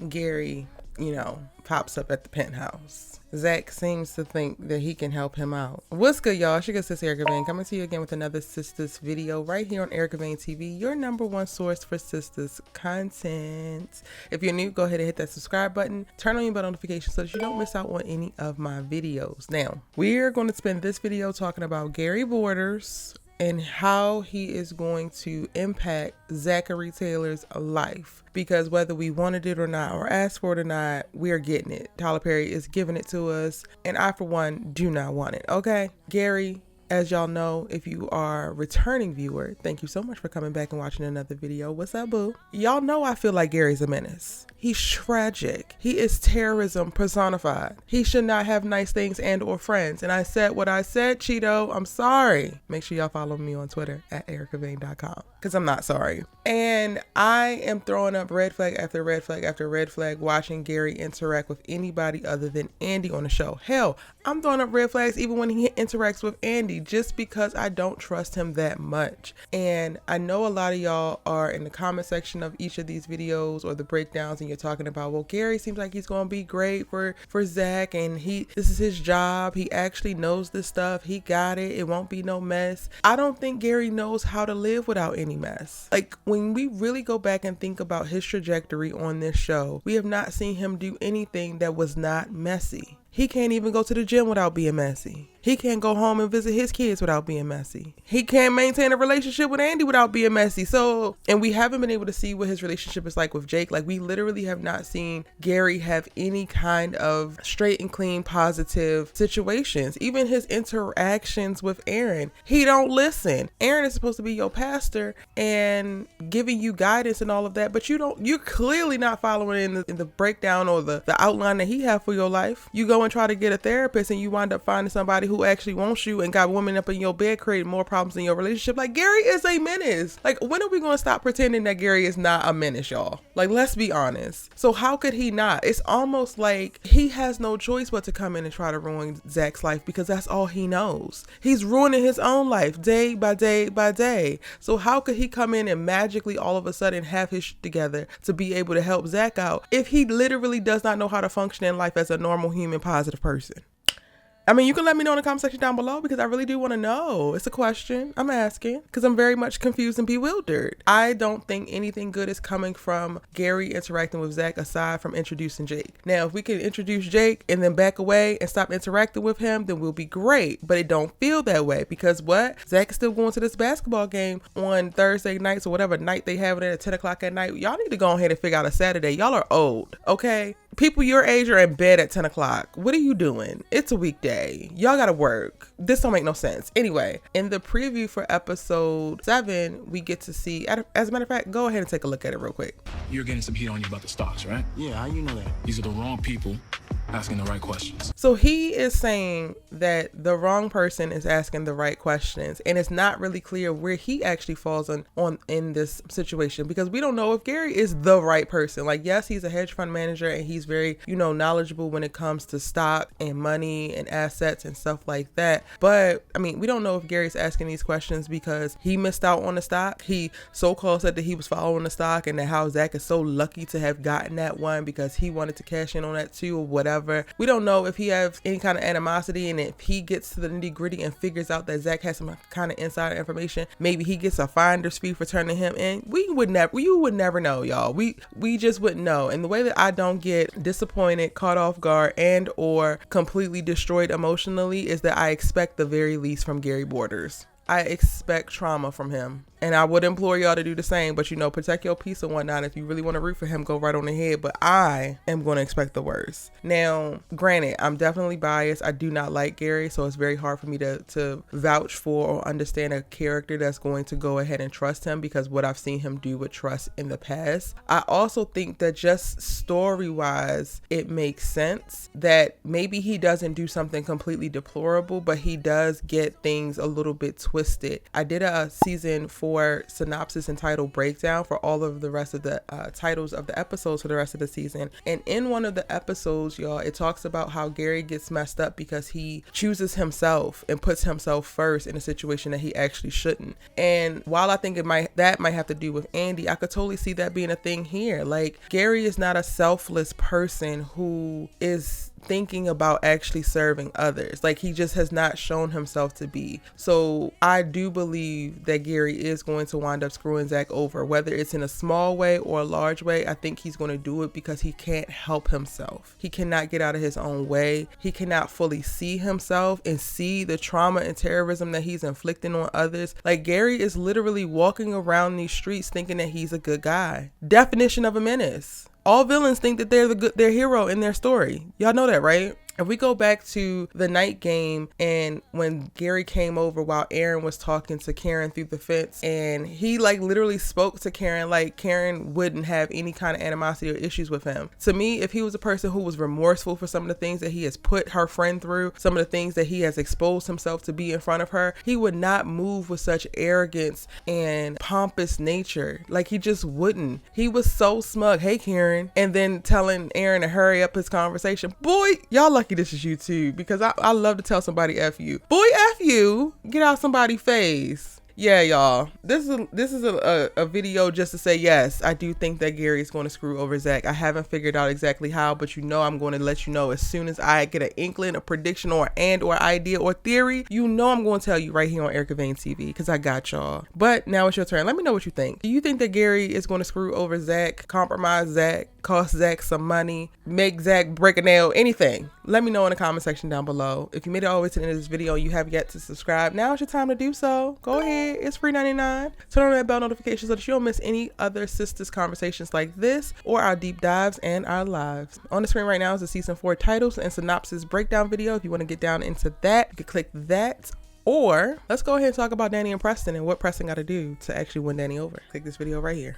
Gary, pops up at the penthouse. ZAC seems to think that he can help him out. What's good, y'all? It's your good sis, Erica Vane, coming to you again with another Sistas video right here on Erica Vane TV, your #1 source for Sistas content. If you're new, go ahead and hit that subscribe button. Turn on your bell notifications so that you don't miss out on any of my videos. Now, we're going to spend this video talking about Gary Borders and how he is going to impact Zachary Taylor's life. Because whether we wanted it or not, or asked for it or not, we're getting it. Tyler Perry is giving it to us, and I, for one, do not want it, okay? Gary, as y'all know, if you are a returning viewer, thank you so much for coming back and watching another video. What's up, boo? Y'all know I feel like Gary's a menace. He's tragic. He is terrorism personified. He should not have nice things and or friends. And I said what I said, Chido. I'm sorry. Make sure y'all follow me on Twitter at ericavane.com because I'm not sorry. And I am throwing up red flag after red flag after red flag watching Gary interact with anybody other than Andi on the show. Hell, I'm throwing up red flags even when he interacts with Andi just because I don't trust him that much. And I know a lot of y'all are in the comment section of each of these videos or the breakdowns, and you're talking about, well, Gary seems like he's going to be great for ZAC, and this is his job. He actually knows this stuff. He got it. It won't be no mess. I don't think Gary knows how to live without any mess. Like, when we really go back and think about his trajectory on this show, we have not seen him do anything that was not messy. He can't even go to the gym without being messy. He can't go home and visit his kids without being messy. He can't maintain a relationship with Andi without being messy. So, and we haven't been able to see what his relationship is like with Jake. Like, we literally have not seen Gary have any kind of straight and clean positive situations. Even his interactions with Aaron, he don't listen. Aaron is supposed to be your pastor and giving you guidance and all of that, but you're clearly not following in the breakdown or the outline that he have for your life. You go and try to get a therapist and you wind up finding somebody who actually wants you and got women up in your bed creating more problems in your relationship. Like, Gary is a menace. Like, when are we going to stop pretending that Gary is not a menace, y'all? Like, let's be honest. So how could he not? It's almost like he has no choice but to come in and try to ruin Zach's life because that's all he knows. He's ruining his own life day by day by day. So how could he come in and magically all of a sudden have his shit together to be able to help Zach out if he literally does not know how to function in life as a normal human positive person? I mean, you can let me know in the comment section down below because I really do want to know. It's a question I'm asking because I'm very much confused and bewildered. I don't think anything good is coming from Gary interacting with Zach aside from introducing Jake. Now, if we can introduce Jake and then back away and stop interacting with him, then we'll be great. But it don't feel that way because what? Zach is still going to this basketball game on Thursday nights or whatever night they have it at 10 o'clock at night. Y'all need to go ahead and figure out a Saturday. Y'all are old, okay? People your age are in bed at 10 o'clock. What are you doing? It's a weekday. Y'all gotta work. This don't make no sense. Anyway, in the preview for episode 7, we get to see, as a matter of fact, go ahead and take a look at it real quick. You're getting some heat on you about the stocks, right? Yeah, how you know that? These are the wrong people asking the right questions. So he is saying that the wrong person is asking the right questions, and it's not really clear where he actually falls on in this situation because we don't know if Gary is the right person. Like, yes, he's a hedge fund manager and he's very, knowledgeable when it comes to stock and money and assets and stuff like that. But I mean, we don't know if Gary's asking these questions because he missed out on the stock. He so-called said that he was following the stock and that how Zach is so lucky to have gotten that one because he wanted to cash in on that too or whatever. We don't know if he has any kind of animosity, and if he gets to the nitty gritty and figures out that Zach has some kind of insider information, maybe he gets a finder's fee for turning him in. You would never know, y'all. We just wouldn't know. And the way that I don't get disappointed, caught off guard, and or completely destroyed emotionally is that I expect the very least from Gary Borders. I expect trauma from him. And I would implore y'all to do the same, but protect your peace and whatnot. If you really want to root for him, go right on ahead. But I am going to expect the worst. Now, granted, I'm definitely biased. I do not like Gary, so it's very hard for me to vouch for or understand a character that's going to go ahead and trust him because what I've seen him do with trust in the past. I also think that just story-wise, it makes sense that maybe he doesn't do something completely deplorable, but he does get things a little bit twisted. I did a season 4 for synopsis and title breakdown for all of the rest of the titles of the episodes for the rest of the season. And in one of the episodes, y'all, it talks about how Gary gets messed up because he chooses himself and puts himself first in a situation that he actually shouldn't. And while I think that might have to do with Andi, I could totally see that being a thing here. Like, Gary is not a selfless person who is thinking about actually serving others. Like, he just has not shown himself to be. So I do believe that Gary is going to wind up screwing ZAC over, whether it's in a small way or a large way. I think he's going to do it because he can't help himself. He cannot get out of his own way. He cannot fully see himself and see the trauma and terrorism that he's inflicting on others. Like, Gary is literally walking around these streets thinking that he's a good guy. Definition of a menace. All villains think that they're hero in their story. Y'all know that, right? If we go back to the night game and when Gary came over while Aaron was talking to Karen through the fence, and he like literally spoke to Karen like Karen wouldn't have any kind of animosity or issues with him. To me, if he was a person who was remorseful for some of the things that he has put her friend through, some of the things that he has exposed himself to be in front of her, he would not move with such arrogance and pompous nature. Like, he just wouldn't. He was so smug. Hey, Karen. And then telling Aaron to hurry up his conversation. Boy, y'all lucky this is you too, because I love to tell somebody F you. Boy, F you. Get out somebody's face. Yeah, y'all. This is a video just to say, yes, I do think that Gary is going to screw over ZAC. I haven't figured out exactly how, but I'm going to let you know as soon as I get an inkling, a prediction, or idea or theory. I'm going to tell you right here on Erica Vane TV, because I got y'all. But now it's your turn. Let me know what you think. Do you think that Gary is going to screw over ZAC, compromise ZAC, cost ZAC some money, make ZAC break a nail, anything? Let me know in the comment section down below. If you made it all the way to the end of this video and you have yet to subscribe, now is your time to do so. Go ahead. It's free $99. Turn on that bell notification so that you don't miss any other Sistas conversations like this or our deep dives and our lives. On the screen right now is the season 4 titles and synopsis breakdown video. If you want to get down into that, you can click that. Or let's go ahead and talk about Danni and Preston and what Preston got to do to actually win Danni over. Click this video right here.